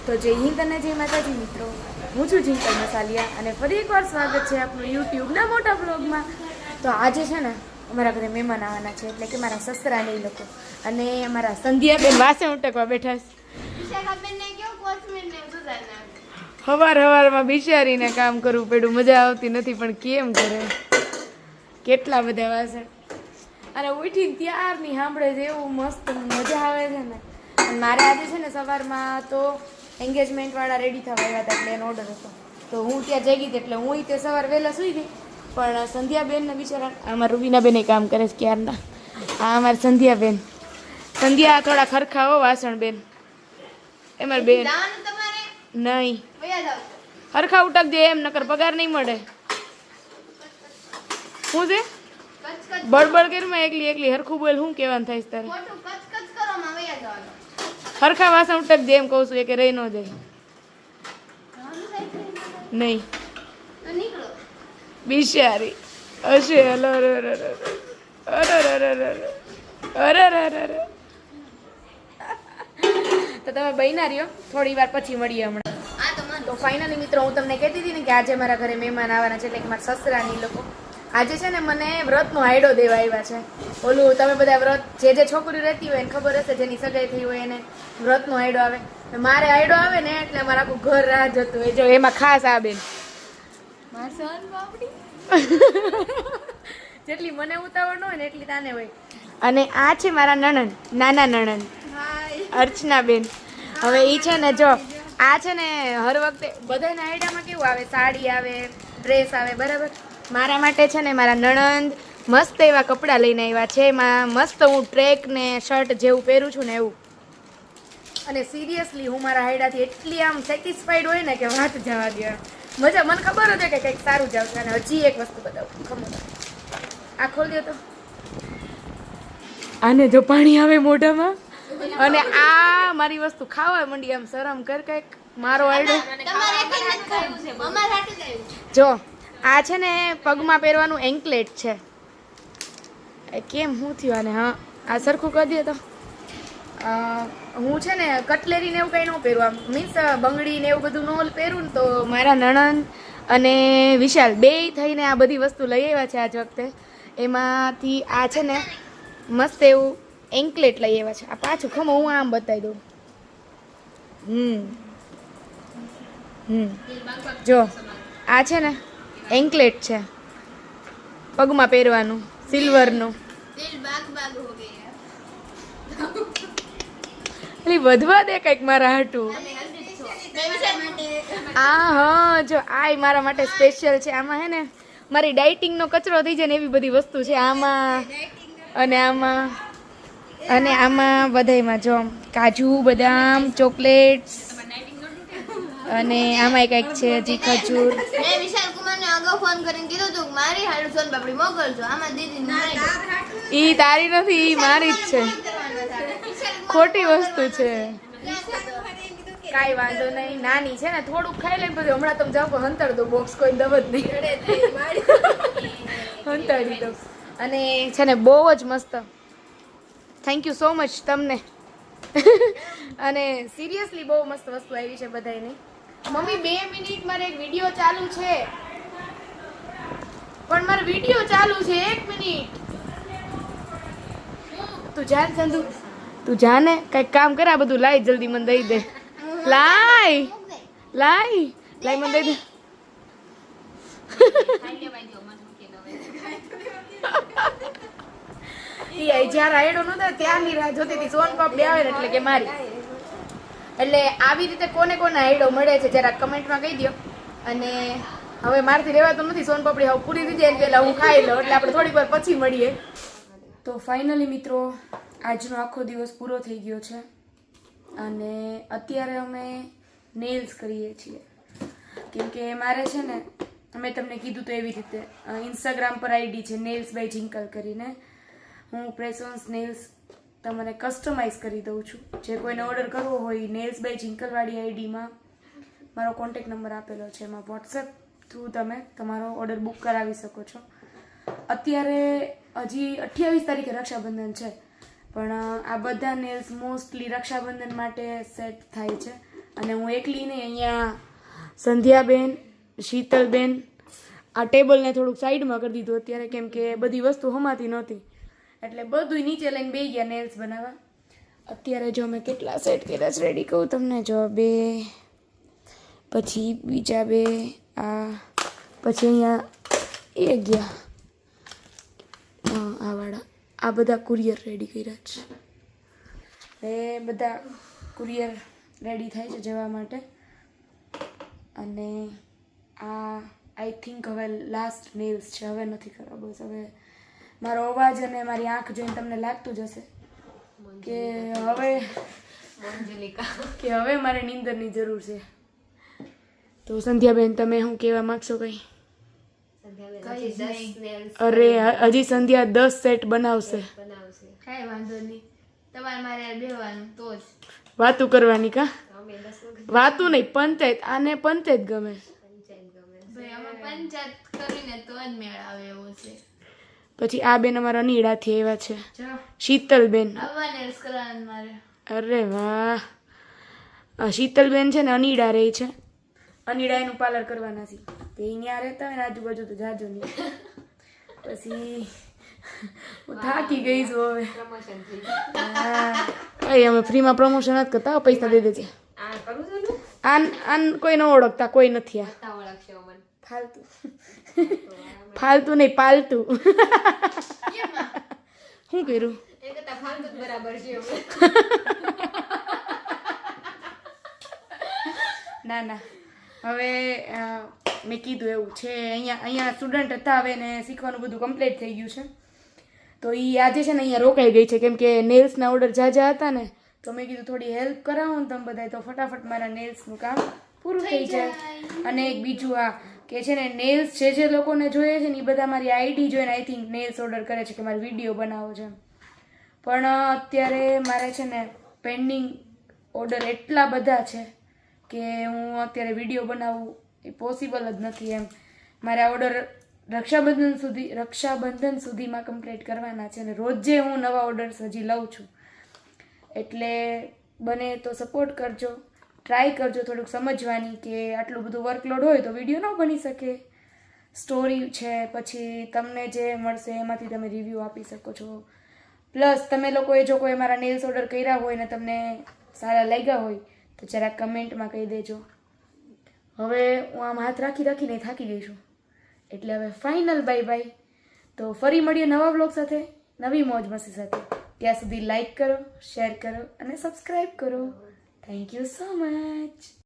તો જય હિન્દ અને જય માતાજી મિત્રો, હું છું જિંકલ મસાલિયા અને ફરી એકવાર સ્વાગત છે આપણું યુટ્યુબના મોટા બ્લોગમાં. તો આજે છે ને અમારા ઘરે મહેમાન આવવાના છે, એટલે કે મારા સસરા ને એ લોકો અને અમારા સંધ્યાબેન વાસણ ઉટકવા બેઠા છે. હવારમાં બિચારીને કામ કરવું પડ્યું, મજા આવતી નથી પણ કેમ કરે, કેટલા બધા વાસણ અને ઉઠીને ત્યારની સાંભળે છે એવું મસ્ત મજા આવે છે ને. અને મારે આજે છે ને સવારમાં તો એન્ગેજમેન્ટવાળા રેડી થવા આવ્યા હતા, એટલે એનો ઓર્ડર હતો. તો હું ત્યાં જઈ ગઈ એટલે હું તે સવાર વહેલા સુઈ ગઈ, પણ સંધ્યાબેનને બિચારા અમારા રૂબીનાબેન કામ કરે છે ક્યારના. આ અમારી સંધ્યાબેન, સંધ્યા થોડા ખરખા હો વાસણ બેન, અમારી બેન નહીં હરખા ઉટક દે એમ, નકર પગાર નહીં મળે. શું છે બળબડ કરીમાં એકલી એકલી હરખું બોલ, શું કહેવાનું થાય તારે? હરખા વાસણ ઉટક દે એમ કહું છું, કે રહી ન જાય નહીં બિચારી હશે. અરે તો તમે બહીના રહ્યો, થોડી વાર પછી મળીએ હમણાં. તો ફાઇનલી મિત્રો, હું તમને કહેતી હતી ને કે આજે મારા ઘરે મહેમાન આવવાના છે, એટલે કે મારા સસરાની લોકો આજે છે ને મને વ્રતનો આયડો દેવા આવ્યા છે. ઓલું તમે બધા વ્રત જે છોકરીઓ રહેતી હોય એને ખબર હશે, જેની સગાઈ થઈ હોય એને વ્રતનો આયડો આવે. મારે આયડો આવે ને એટલે મારે આખું ઘર રાહ જોતું હોય. જો એમાં ખાસ આ બેન જેટલી મને ઉતાવળ ન હોય ને એટલી તાને હોય. અને આ છે મારા નણંદ, નાના નણંદ અર્ચનાબેન. હવે એ છે ને, જો આ છે ને હર વખતે બધાના આયડામાં કેવું આવે, સાડી આવે, ડ્રેસ આવે, બરાબર. મારા માટે છે ને મારા નણંદ મસ્ત એવા કપડાં લઈને આવ્યા છે. એમાં મસ્ત હું ટ્રેક ને શર્ટ જેવું પહેરું છું ને એવું. અને સિરિયસલી હું મારા હાયડાથી એટલી આમ સેટિસ્ફાઈડ હોય ને કે વાત જવા દે. મજા, મને ખબર હતી કે કંઈક સારું જ આવશે. અને હજી એક વસ્તુ બતાવું, ખબર આ ખોલી દો તો, આને જો પાણી આવે મોઢામાં. અને આ મારી વસ્તુ ખાવા માંડી, આમ શરમ કર કંઈક મારો આયડો. જો આ છે ને પગમાં પહેરવાનું એન્કલેટ છે. કેમ શું થયું આને? હા, આ સરખું કરી દે તો. હું છે ને કટલેરી ને એવું કંઈ ન પહેરું, આમ મીન્સ બંગડી ને એવું બધું ન પહેરું ને. તો મારા નણંદ અને વિશાલ બે થઈને આ બધી વસ્તુ લઈ આવ્યા છે આજ વખતે. એમાંથી આ છે ને મસ્ત એવું એન્કલેટ લઈ આવ્યા છે. આ પાછું ખમો હું આમ બતાવી દઉં. જો આ છે ને એન્કલેટ છે, પગમાં પહેરવાનું, સિલ્વરનું. એટલે વધવા દે કંઈક મારા હાટું. આ હા, જો આ મારા માટે સ્પેશિયલ છે. આમાં હે ને મારી ડાયટિંગનો કચરો થઈ જાય ને એવી બધી વસ્તુ છે આમાં. અને આમાં અને આમાં બધામાં જો કાજુ, બદામ, ચોકલેટ્સ અને આમાં કંઈક છે હજી ખજૂર. ઈ તારી નથી, ઈ મારી જ છે. ખોટી વસ્તુ છે. કાંઈ વાંધો નહીં, નાની છે ને, થોડુંક ખાઈ લઈને પછી હમણાં તમે જાઓ હંતર દો બોક્સ, કોઈ દવ જ નહીં હંતાડી દો. અને છે ને બહુ જ મસ્ત, થેન્ક યુ સો મચ તમને. અને સિરિયસલી બહુ મસ્ત વસ્તુ આવી છે બધાની. મમ્મી 2 મિનિટ, મારે એક વિડીયો ચાલુ છે, પણ મારો વિડીયો ચાલુ છે, 1 મિનિટ. તું જા સંધુ, તું જા ને, કંઈક કામ કરે. આ બધું લાય જલ્દી, મને દઈ દે. લાય મને દઈ દે. જયારે આયડો નતો ત્યારની રાહ જોતી હતી, સોન પાપડી આવે ને એટલે કે મારી. એટલે આવી રીતે કોને કોને આયડો મળે છે જરા કમેન્ટમાં કહી દો. અને હવે મારથી રહેવાતું નથી, સોન પાપડી હવે પૂરી થઈ જાય પહેલા હું ખાઈ લઉં, એટલે આપણે થોડીક વાર પછી મળીએ. તો ફાઇનલી મિત્રો, આજનો આખો દિવસ પૂરો થઈ ગયો છે અને અત્યારે અમે નેલ્સ કરીએ છીએ. કેમકે મારે છે ને, મેં તમને કીધું તો એવી રીતે ઇન્સ્ટાગ્રામ પર આઈડી છે નેલ્સ બાય જિંકલ કરીને. હું પ્રેસોન્સ નેલ્સ તમને કસ્ટમાઇઝ કરી દઉં છું. જે કોઈને ઓર્ડર કરવો હોય, નેલ્સ બાય જિંકલવાળી આઈડીમાં મારો કોન્ટેક્ટ નંબર આપેલો છે, એમાં વોટ્સએપ થ્રુ તમે તમારો ઓર્ડર બુક કરાવી શકો છો. અત્યારે હજી 28 તારીખે રક્ષાબંધન છે, પણ આ બધા નેલ્સ મોસ્ટલી રક્ષાબંધન માટે સેટ થાય છે. અને હું એકલી નહીં, અહીંયા સંધ્યાબેન, શીતલબેન, આ ટેબલને થોડુંક સાઈડમાં કરી દીધું અત્યારે, કેમ કે બધી વસ્તુ હમાતી નહોતી, એટલે બધું નીચે લઈને બેસી ગયા નેલ્સ બનાવવા. અત્યારે જો મેં કેટલા સેટ કર્યા છે રેડી કહું તમને, જો 2, પછી બીજા 2, આ પછી અહીંયા એ ગયા, આ વાળા, આ બધા કુરિયર રેડી કર્યા છે. એ બધા કુરિયર રેડી થાય છે જવા માટે. અને આ આઈ થિંક હવે લાસ્ટ નેલ્સ છે, હવે નથી કરવા. બસ હવે મારો અવાજ અને મારી આંખ જોઈને તમને લાગતું જ હશે કે હવે મારે નીંદરની જરૂર છે. તો સંધ્યાબેન તમે શું કહેવા માંગશો કંઈ? અરે હજી સંધ્યા 10 સેટ બનાવશે. કાંઈ વાંધો નહીં, તમારે મારે બેહવાનું તો જ વાતું કરવાની. કા વાતું નહીં, પંચાયત. આને પંચાયત ગમે. ભાઈ અમે પંચાયત કરીને તો જ મેળ આવે એવું છે. પછી આ બેન અમારા અનીડાથી આવ્યા છે, જો શીતલબેન. આવા નેલ્સ કરવાનું મારે. અરે વાહ, શીતલબેન છે ને અનીડા રહી છે, અનીડા એનું પાર્લર કરવાના છે. તો એ ત્યાં રહેતા હોય ને આજુબાજુ તો જાજો નહીં. પછી હું થાકી ગઈ છું હવે. કઈ અમે ફ્રીમાં પ્રમોશન નથી કરતા, પૈસા દઈ દેજે. આન કોઈ ન ઓળખતા, કોઈ નથી. આ ફાલતુ ફાલતુ નહીં, પાલતુ. શું કર્યું? ના ના, હવે મેં કીધું એવું છે. અહીંયા સ્ટુડન્ટ હતા, હવે એને શીખવાનું બધું કમ્પ્લીટ થઈ ગયું છે. તો એ આજે છે ને અહીંયા રોકાઈ ગઈ છે, કેમ કે નેલ્સના ઓર્ડર જાજા હતા ને, તો મેં કીધું થોડી હેલ્પ કરાવો ને તમે બધા, તો ફટાફટ મારા નેલ્સનું કામ પૂરું થઈ જાય. અને એક બીજું આ કે છે ને નેલ્સ જે લોકોને જોઈએ છે ને એ બધા મારી આઈડી જોઈને આઈ થિંક નેલ્સ ઓર્ડર કરે છે કે મારે વિડીયો બનાવો છે. પણ અત્યારે મારે છે ને પેન્ડિંગ ઓર્ડર એટલા બધા છે કે હું અત્યારે વિડીયો બનાવવું એ પોસિબલ જ નથી એમ. મારા ઓર્ડર રક્ષાબંધન સુધીમાં કમ્પ્લીટ કરવાના છે, અને રોજે હું નવા ઓર્ડર્સ હજી લઉં છું. એટલે બને તો સપોર્ટ કરજો, ટ્રાય કરજો થોડુંક સમજવાની કે આટલું બધું વર્કલોડ હોય તો વિડીયો ન બની શકે. સ્ટોરી છે, પછી તમને જે મળશે એમાંથી તમે રિવ્યૂ આપી શકો છો. પ્લસ તમે લોકોએ જો કોઈ મારા નેલ્સ ઓર્ડર કર્યા હોય ને તમને સારા લાગ્યા હોય તો જરાક કમેન્ટમાં કહી દેજો. હવે હું આમ હાથ રાખીને થાકી ગઈ છું, એટલે હવે ફાઇનલ બાય બાય. તો ફરી મળીએ નવા બ્લોગ સાથે, નવી મોજ મસ્તી સાથે. ત્યાં સુધી લાઈક કરો, શેર કરો અને સબસ્ક્રાઈબ કરો. Thank you so much.